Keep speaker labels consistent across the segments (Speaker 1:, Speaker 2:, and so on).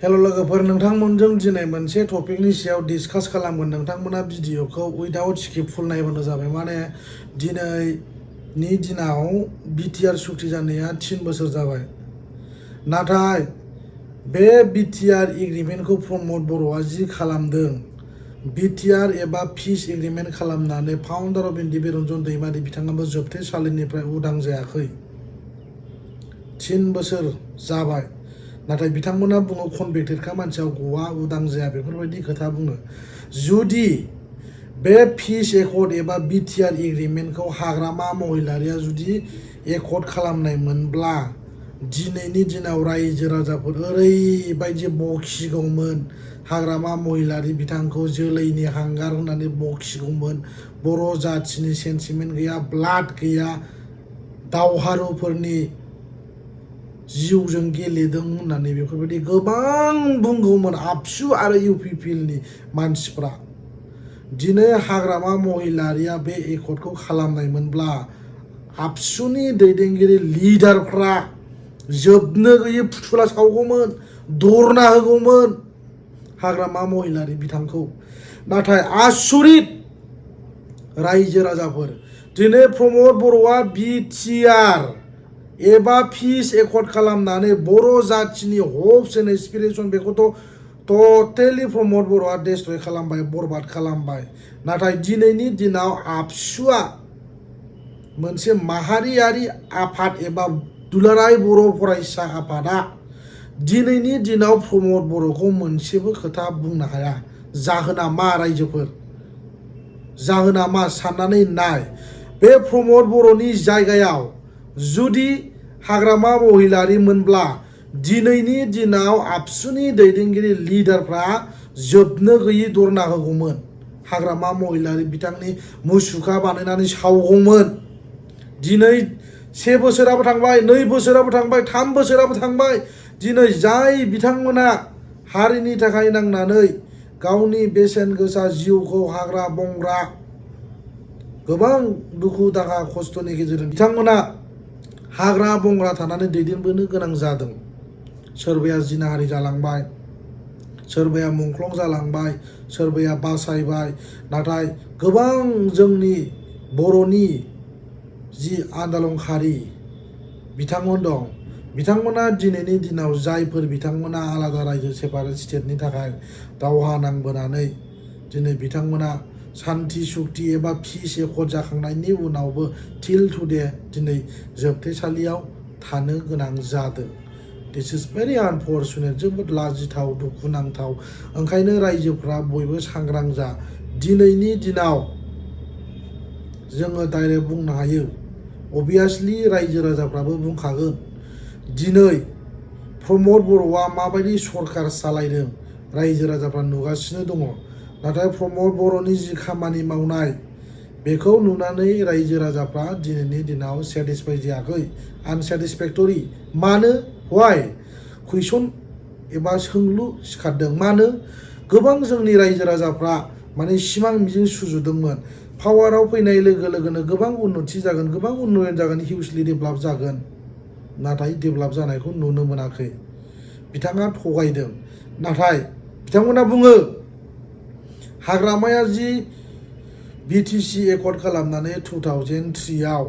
Speaker 1: Hello लोगोफोर नोंथांमोनजों दिनै मोनसे टपिकनि सायाव डिसकास खालामगोन नोंथांमोना भिडिअखौ उइदाउट स्किप फुल नायबानो जाबाय माने दिनैनि दिनाव BTR सुक्ति जानाया 3 बोसोर जाबाय नाथाय बे BTR एग्रीमेन्टखौ प्रमद बर'आ जि खालामदों BTR एबा पिस एग्रीमेन्ट खालामनानै फाउन्डार अफ इन्डिपेन्डेन्ट दैमारि बिथाङाबो जोबथेसालिनिफ्राय उदां जायाखै 3 बोसोर जाबाय नाथाय बिथांमोना बुङो कनभिक्टेडखा मानसिया गवा उदां जाया बेफोरबायदि खोथा बुङो जुदि बे पिस एकर्ड एबा BTR एग्रीमेन्टखौ हाग्रामा महिलारिया जुदि एकर्ड खालामनाय मोनब्ला दिनैनि दिनाव रायजो राजाफोर ओरैबायदि बखिगौमोन हाग्रामा महिलारि बिथांखौ जोलैनि हांगार होननानै बखिगौमोन बर' जाथिनि सेन्टिमेन्ट गैया ब्लाड गैया दावहारुफोरनि जिउजों गेलेदों होननानै बेफोरबायदि गोबां बुंगौमोन आबसु आरो UPPनि मानसिफ्रा दिनै हाग्रामा महिलारिया बे एकर्डखौ खालामनायमोनब्ला आबसुनि दैदेनगिरि लिडारफ्रा जोबनो गैयै फुथुला सावगौमोन दरना होगौमोन हाग्रामा महिलारि बिथांखौ नाथाय आसुरित रायजो राजाफोर दिनै प्रमद बर'आ BTR एबा पिस एकर्ड खालामनानै बर' जाथिनि हप्स एन्ड एसपिरेसन बेखौथ' टटेलि प्रमद बर'आ डेस्ट्रय खालामबाय बरबाद खालामबाय नाथाय दिनैनि दिनाव आबसुआ मोनसे माहारियारि आफाद एबा दुलाराय बर' फरायसा आफादा दिनैनि दिनाव प्रमद बर'खौ मोनसेबो खोथा बुंनो हाया जाहोना मा रायजोफोर जाहोना मा साननानै नाय बे प्रमद बर'नि जायगायाव जुदि हाग्रामा महिलारि मोनब्ला दिनैनि दिनाव आबसुनि दैदेनगिरि लिडारफ्रा जोबनो गैयै दरना होगौमोन हाग्रामा महिलारि बिथांनि मुसुखा बानायनानै सावगौमोन दिनै 1 बोसोराबो थांबाय 2 बोसोराबो थांबाय 3 बोसोराबो थांबाय दिनै जाय बिथांमोना हारिनि थाखाय नांनानै गावनि बेसेन गोसा जिउखौ हाग्रा बंग्रा गोबां दुखु दाहा खस्थ'नि गेजेरजों बिथांमोना हाग्रा बंग्रा थानानै दैदेनबोनो गोनां जादों सोरबाया जिनाहारि जालांबाय सोरबाया मुंख्लं जालांबाय सोरबाया बासायबाय नाथाय गोबां जोंनि बर'नि जि आन्दोलनखारि बिथांमोन दं बिथांमोना दिनैनि दिनाव जायफोर बिथांमोना आलादा रायजो सेपारेट स्टेटनि थाखाय दावहा नांबोनानै दिनै बिथांमोना शान्ति सुक्ति एबा पिस एकर्ड जाखांनायनि उनावबो टिल टुडे दिनै जोबथेसालियाव थानो गोनां जादों दिस इज भेरि आनफर्चुनेट जोबोद लाजिथाव दुखुनांथाव ओंखायनो रायजोफ्रा बयबो सांग्रां जा दिनैनि दिनाव जोङो डाइरेक्ट बुंनो हायो अबियासलि रायजो राजाफ्राबो बुंखागोन दिनै प्रमद बर'आ माबायदि सरकार सालायदों रायजो राजाफ्रा नुगासिनो दङ नाथाय प्रमद बर'नि जि खामानि मावनाय बेखौ नुनानै रायजो राजाफ्रा दिनैनि दिनाव सेटिसफाइ जायाखै आनसेटिसफेक्टरि मानो वाइ कुइसन एबा सोंलु सिखारदों मानो गोबां जोंनि रायजो राजाफ्रा माने सिमां मिजिं सुजुदोंमोन पावाराव फैनाय लोगो लोगोनो गोबां उन्नति जागोन गोबां उन्नयन जागोन हिउजलि डेभेलप जागोन नाथाय डेभेलप जानायखौ नुनो मोनाखै बिथाङा थगायदों नाथाय बिथांमोना बुङो हाग्रामाया जि BTC एकर्ड खालामनानै 2003 आव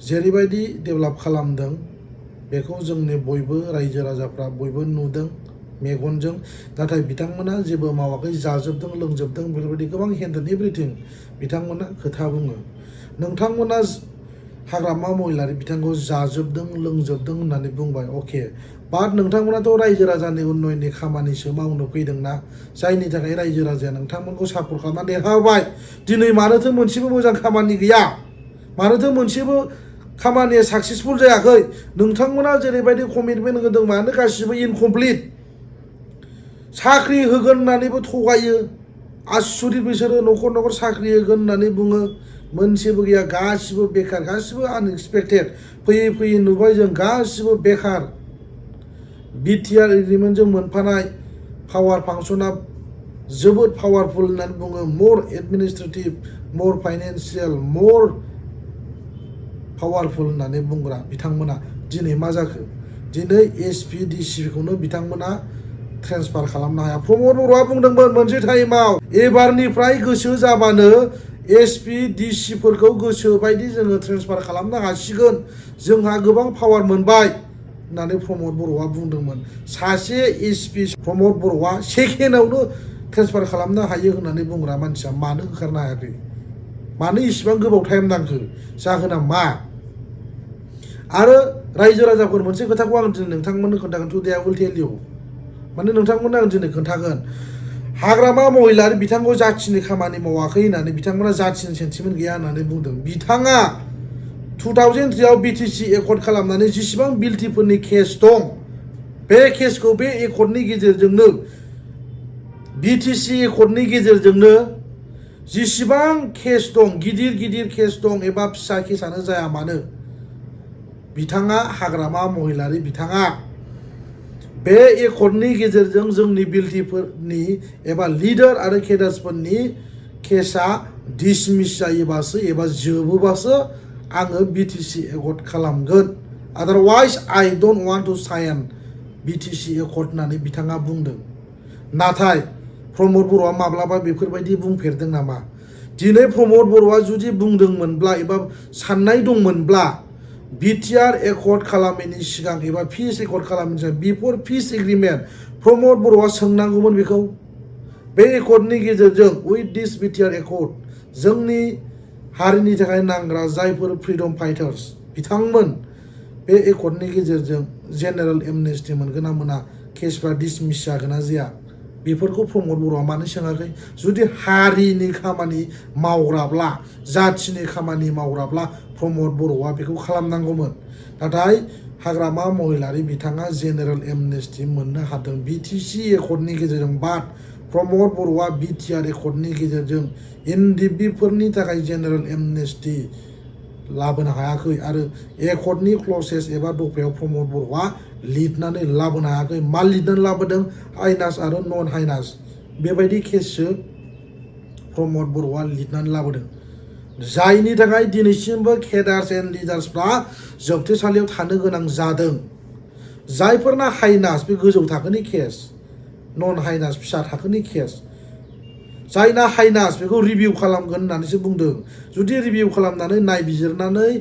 Speaker 1: जेरैबायदि डेभेलप खालामदों बेखौ जोंनि बयबो रायजो राजाफ्रा बयबो नुदों मेगनजों नाथाय बिथांमोना जेबो मावाखै जाजोबदों लोंजोबदों बेफोरबायदि गोबां हेन्डेड एभ्रिथिं बिथांमोना खोथा बुङो नोंथांमोना हाग्रामा महिलारि बिथांखौ जाजोबदों लोंजोबदों होननानै बुंबाय अके बाट नोंथांमोनाथ' रायजो राजानि उन्नयननि खामानिसो मावनो फैदोंना जायनि थाखाय रायजो राजाया नोंथांमोनखौ सापर्ट खालामनानै देरहाबाय दिनै मानोथो मोनसेबो मोजां खामानि गैया मानोथो मोनसेबो खामानिया साक्सेसफुल जायाखै नोंथांमोना जेरैबायदि कमिटमेन्ट होदों मानो गासिबो इनकमप्लिट साख्रि होगोन होननानैबो थगायो आसुरित बिसोरो न'खर न'खर साख्रि होगोन होननानै बुङो मोनसेबो गैया गासिबो बेकार गासिबो आनएक्सपेक्टेड फैयै फैयै नुबाय जों गासिबो बेकार BTR एग्रीमेन्टजों मोनफानाय पावार फांसना जोबोद पावारफुल होननानै बुङो मोर एडमिनिस्ट्रेटिभ मोर फाइनेन्सियेल मोर पावारफुल होननानै बुंग्रा बिथांमोना दिनै मा जाखो दिनै SPDC खौनो बिथांमोना ट्रेन्सफार खालामनो हाया। प्रमद बर'आ बुंदोंमोन मोनसे टाइमाव एबारनिफ्राय गोसो जाबानो एसपि डिसिफोरखौ गोसो बायदि जोङो ट्रेन्सफार खालामनो हासिगोन, जोंहा गोबां पावार मोनबाय होननानै प्रमद बर'आ बुंदोंमोन। सासे एसपि प्रमद बर'आ सेकेन्डआवनो ट्रेन्सफार खालामनो हायो होननानै बुंग्रा मानसिया मानो ओंखारनो हायाखै? मानो इसिबां गोबाव टाइम नांखो? जाहोना मा? आरो रायजो राजाफोर मोनसे खोथाखौ आं दिनै नोंथांमोननो खोन्थागोन। टुडे आइ विल टेल इउ, माने नोंथांमोननो आं दिनै खोन्थागोन। हाग्रामा महिलारि बिथांखौ जाथिनि खामानि मावाखै होननानै बिथांमोना जाथिनि सेन्टिमेन्ट गैया होननानै बुंदों। बिथाङा 2003 आव बिटिसि एकर्ड खालामनानै जेसेबां बिल्टिफोरनि केस दं, बे केसखौ बे एकर्डनि गेजेरजोंनो बिटिसि एकर्डनि गेजेरजोंनो जेसेबां केस दं, गिदिर गिदिर केस दं एबा फिसा केसानो जाया मानो, बिथाङा हाग्रामा महिलारि बिथाङा बे एकर्डनि गेजेरजों जोंनि बिल्टिफोरनि एबा लिडार आरो केडार्सफोरनि केसा डिसमिस जायोबासो एबा जोबोबासो आङो बिटिसि एकर्ड खालामगोन। Otherwise I don't want to sign BTC accord होननानै बिथाङा बुंदों। नाथाय प्रमद बर'आ माब्लाबा बेफोरबायदि बुंफेरदों नामा? दिनै प्रमद बर'आ जुदि बुंदोंमोनब्ला एबा साननाय दंमोनब्ला BTR एकर्ड खालामैनि सिगां एबा पिस एकर्ड खालामैनि सिगां बिफोर पिस एग्रिमेन्ट प्रमद बर'आ सोंनांगौमोन बेखौ। बे एकर्डनि गेजेरजों उइथ दिस BTR एकर्ड जोंनि हारिनि थाखाय नांग्रा जायफोर फ्रिडम फाइटार्स बिथांमोन, बे एकर्डनि गेजेरजों जेनेरेल एमनेस्टि मोनगोन ना मोना, केसफ्रा डिसमिस जागोन ना जाया, बेफोरखौ प्रमद बर'आ मानो सोङाखै? जुदि हारिनि खामानि मावग्राब्ला, जाथिनि खामानि मावग्राब्ला प्रमद बर'आ बेखौ खालामनांगौमोन। नाथाय हाग्रामा महिलारि बिथाङा जेनेरेल एमनेस्टि मोननो हादों बिटिसि एकर्डनि गेजेरजों, बाट प्रमद बर'आ BTR एकर्डनि गेजेरजों एनडिबिफोरनि थाखाय जेनेरेल एमनेस्टि लाबोनो हायाखै आरो एकर्डनि क्लसेस एबा दफायाव प्रमद बर'आ लिरनानै लाबोनो हायाखै। मा लिरनानै लाबोदों? हाइनास आरो नन हाइनास बेबायदि केससो प्रमद बर'आ लिरनानै लाबोदों, जायनि थाखाय दिनैसिमबो केडार्स एन्ड लिडार्सफ्रा जोबथेसालियाव थानो गोनां जादों। जायफोरना हाइनास बे गोजौ थाखोनि केस, नन हाइनास फिसा थाखोनि केस। जायना हाइनास बेखौ रिभिउ खालामगोन होननानैसो बुंदों। जुदि रिभिउ खालामनानै नायबिजिरनानै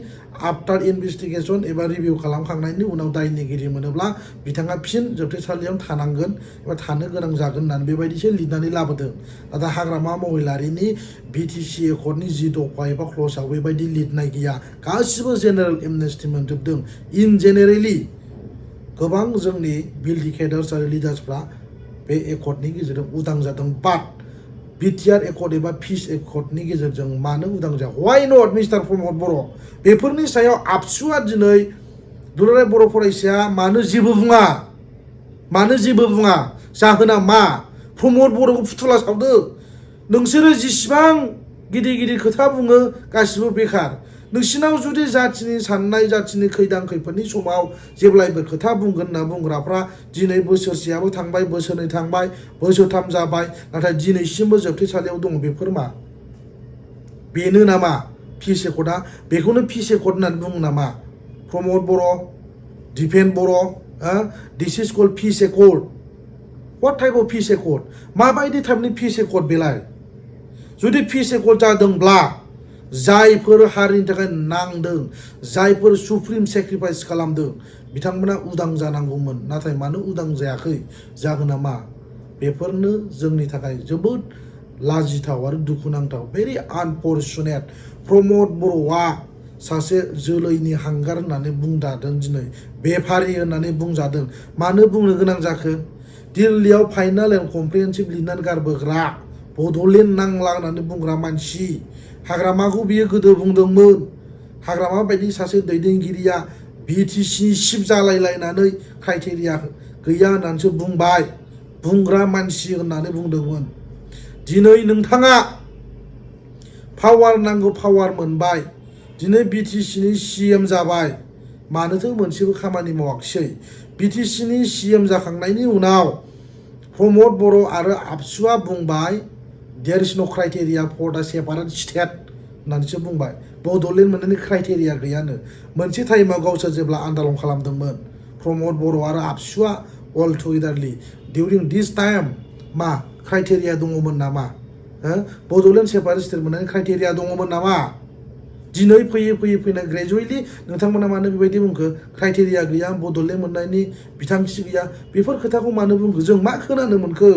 Speaker 1: आफ्टार इनभेस्टिगेसन एबा रिभिउ खालामखांनायनि उनाव दायनिगिरि मोनोब्ला बिथाङा फिन जोबथेसालियाव थानांगोन एबा थानो गोनां जागोन होननानै बेबायदिसो लिरनानै लाबोदों। नाथाय हाग्रामा महिलारिनि बिटिसि एकर्डनि जि दफा एबा क्लसाव बेबायदि लिरनाय गैया। गासिबो जेनेरेल एमनेस्टि मोनजोबदों। इन जेनेरेलि गोबां जोंनि बिल्डि केडार्स आरो लिडार्सफ्रा बे एकर्डनि गेजेरजों उदां जादों। बाट BTR एकर्ड एबा पिस एकर्डनि गेजेरजों मानो उदां जाया? वाइ नट मिस्टार प्रमद बर'? बेफोरनि सायाव आबसुआ दिनै दुलाराय बर' फरायसाया मानो जेबो बुङा? मानो जेबो बुङा? जाहोना मा? प्रमद बर'खौ फुथुला सावदो। नोंसोरो जेसेबां गिदिर गिदिर खोथा बुङो गासिबो बेखार। नोंसिनाव जुदि जाथिनि साननाय, जाथिनि खैदां खैफोदनि समाव जेब्लायबो खोथा बुंगोन होनना बुंग्राफ्रा दिनै बोसोरसेयाबो थांबाय, बोसोरनै थांबाय, बोसोरथाम जाबाय, नाथाय दिनैसिमबो जोबथेसालियाव दङ। बेफोर मा? बेनो नामा पिस एकर्डआ? बेखौनो पिस एकर्ड होननानै बुङो नामा? Pramod Boro', Dipen Boro', this is called peace accord. What type of peace accord? माबायदि टाइपनि पिस एकर्ड बेलाय? जुदि पिस एकर्ड जादोंब्ला जायफोर हारिनि थाखाय नांदों, जायफोर सुप्रिम सेक्रिफाइस खालामदों, बिथांमोना उदां जानांगौमोन। नाथाय मानो उदां जायाखै? जाहोना मा? बेफोरनो जोंनि थाखाय जोबोद लाजिथाव आरो दुखुनांथाव। भेरि आनफर्चुनेट। प्रमद बर'आ सासे जोलैनि हांगार होननानै बुंजादों, दिनै बेफारि होननानै बुंजादों। मानो बुंनो गोनां जाखो? दिल्लीयाव फाइनाल एन्ड कमप्रिहेन्सिभ लिरनानै गारबोग्रा, बड'लेण्ड नांला होननानै बुंग्रा मानसि। हाग्रामाखौ बियो गोदो बुंदोंमोन। हाग्रामा बायदि सासे दैदेनगिरिया BTC सिफ जालायलायनानै क्राइटेरिया गैया होननानैसो बुंबाय। बुंग्रा मानसि होननानै बुंदोंमोन। दिनै नोंथाङा पावार नांगौ, पावार मोनबाय। दिनै BTCनि CM जाबाय। मानोथो मोनसेबो खामानि मावाखिसै? BTCनि CM जाखांनायनि उनाव प्रमद बर' आरो आबसुआ बुंबाय देयर इज न' क्राइटेरिया फर दा सेपारेट स्टेट होननानैसो बुंबाय। बड'लेण्ड मोननायनि क्राइटेरिया गैयानो। मोनसे टाइमाव गावसोर जेब्ला आन्दालन खालामदोंमोन, प्रमद बर' आरो आबसुआ all togetherly during this time मा criteria दङमोन नामा बड'लेण्ड सेपारेट स्टेट मोननायनि criteria दङमोन नामा दिनै फैयै फैना ग्रेजुवेटली नोंथांमोना मानो बेबायदि बुंखो क्राइटेरिया गैया बड'लेण्ड मोननायनि बिथांखि गैया बेफोर खोथाखौ मानो बुंखो जों मा खोनानो मोनखो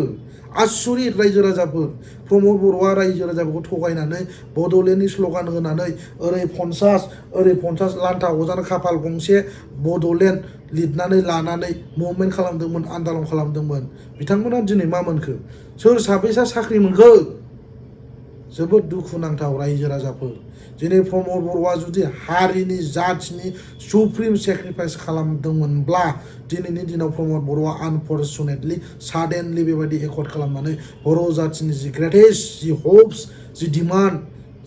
Speaker 1: आसुरित रायजो राजाफोर प्रमद बर'आ रायजो राजाफोरखौ थगायनानै बड'लेण्डनि स्ल'गान होनानै ओरै 50 लान्था अजानो खाफाल गंसे बड'लेण्ड लिरनानै लानानै मुभमेन्ट खालामदोंमोन आन्दालन खालामदोंमोन बिथांमोना दिनै मा मोनखो सोर साबैसा साख्रि मोनखो जोबोद दुखुनांथाव रायजो राजाफोर दिनै प्रमद बर'आ जुदि हारिनि जाथिनि सुप्रिम सेक्रिफाइस खालामदोंमोनब्ला दिनैनि दिनाव प्रमद बर'आ आनफर्चुनेटलि साडेनलि बेबायदि एकर्ड खालामनानै बर' जाथिनि जि ग्रेटेस्ट जि हप्स जि डिमान्ड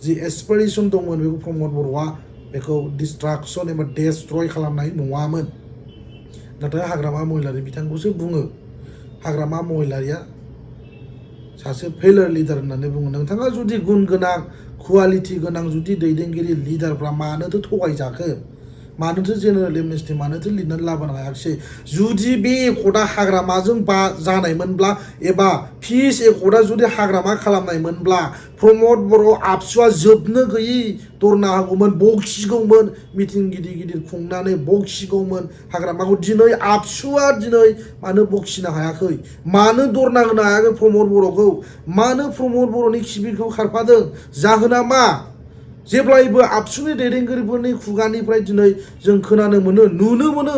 Speaker 1: जि एसपिरेसन दंमोन बेखौ प्रमद बर'आ बेखौ डिस्ट्राक्सन एबा डेस्ट्रय खालामनाय नङामोन नाथाय हाग्रामा महिलारि बिथांखौसो बुङो हाग्रामा महिलारिया सासे फेलार लिडार होननानै बुङो नोंथाङा जुदि गुन गोनां क्वालिटी गोनां जुदि दैदेनगिरि लिडारफ्रा मानोथो थगायजाखो मानोथो जेनेरेल एमनेस्टी मानोथो लिरनानै लाबोनो हायाखिसै जुदि बे एकर्डआ हाग्रामाजों जानायमोनब्ला एबा फिस एकर्डआ जुदि हाग्रामा खालामनायमोनब्ला प्रमद बर' आबसुआ जोबनो गैयै दरना होगौमोन बखिगौमोन मिटिं गिदिर खुंनानै बखिगौमोन हाग्रामाखौ दिनै आबसुआ दिनै मानो बखिनो हायाखै मानो दरना होनो हायाखै प्रमद बर'खौ मानो प्रमद बर'नि खिबिरखौ खारफादों जाहोना मा जेब्लायबो आबसुनि दैदेनगिरिफोरनि खुगानिफ्राय दिनै जों खोनानो मोनो नुनो मोनो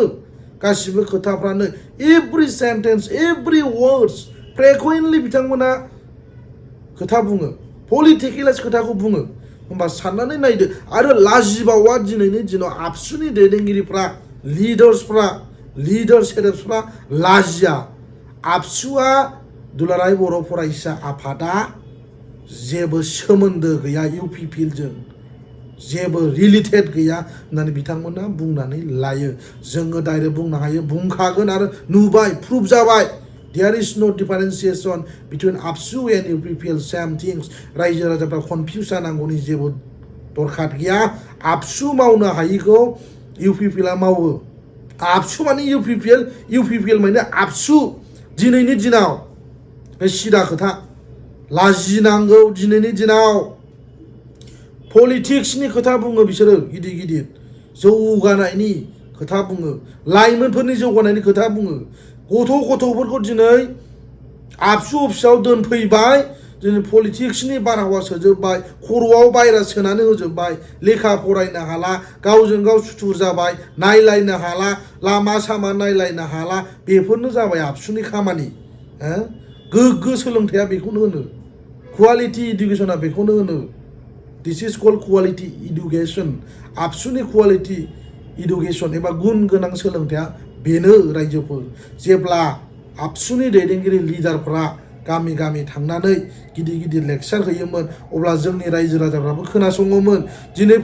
Speaker 1: गासिबो खोथाफ्रानो every sentence every words frequently बिथांमोना खोथा बुङो पलिटिकेलाइज खोथाखौ बुङो होमबा साननानै नायदो आरो लाजिबावा दिनैनि दिनाव आबसुनि दैदेनगिरिफ्रा लिडार सेलेब्सफ्रा लाजिया आबसुआ दुलाराय बर' फरायसा आफादा जेबो सोमोन्दो गैया इउपिपिएलजों जेबो रिलेटेड गैया होननानै बिथांमोना बुंनानै लायो जोङो डाइरेक्ट बुंनो हायो बुंखागोन आरो नुबाय प्रुफ जाबाय देयर इज नो डिफारेन्सिएशन बिटुइन आबसु एन्ड इउपिपिएल सेम थिंग्स रायजो राजाफ्रा कनफिउज जानांगौनि जेबो दरखार गैया आबसु मावनो हायिखौ इउपिपिएलआ मावो आबसु माने इउपिपिएल माने आबसु दिनैनि दिनाव बे सिदा खोथा लाजिनांगौ दिनैनि दिनाव पलिटिक्सनि खोथा बुङो बिसोरो गिदिर जौगानायनि खोथा बुङो लाइमोनफोरनि जौगानायनि खोथा बुङो गथ'फोरखौ दिनै आबसु अफिसाव दोनफैबाय दिनै पलिटिक्सनि बारहावा सोजोबबाय खर'आव भाइरास सोनानै होजोबबाय लेखा फरायनो हाला गावजों गाव सुथुर जाबाय नायलायनो हाला लामा सामा नायलायनो हाला बेफोरनो जाबाय आबसुनि खामानि गोग्गो सोलोंथाइया बेखौनो होनो क्वालिटी इडुकेशना बेखौनो होनो this is called quality education आबसुनि क्वालिटी इडुकेशन एबा गुन गोनां सोलोंथाइया बेनो रायजोफोर जेब्ला आबसुनि दैदेनगिरि लिडारफ्रा गामि थांनानै गिदिर लेक्चार होयोमोन अब्ला जोंनि रायजो राजाफ्राबो खोनासङोमोन दिनै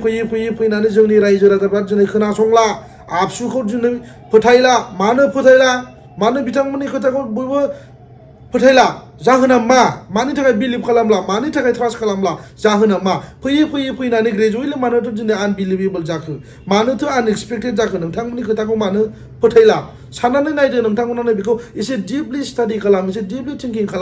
Speaker 1: फैनानै जोंनि रायजो राजाफ्रा दिनै खोनासंला आबसुखौ दिनै फोथायला मानो बिथांमोननि खोथाखौ बयबो फोथायला जाहोना मा मानि थाखाय बिलिभ खालामला मानि थाखाय ट्रास्ट खालामला जाहोना मा फैनानै ग्रेजुवेटलि मानोथो दिनै आनबिलिभेबल जाखो मानोथो आनएक्सपेक्टेड जाखो नोंथांमोननि खोथाखौ मानो फोथायला साननानै नायदो नोंथांमोनानो बेखौ एसे डिपलि स्टाडि खालाम एसे डिपलि थिंकिं खालाम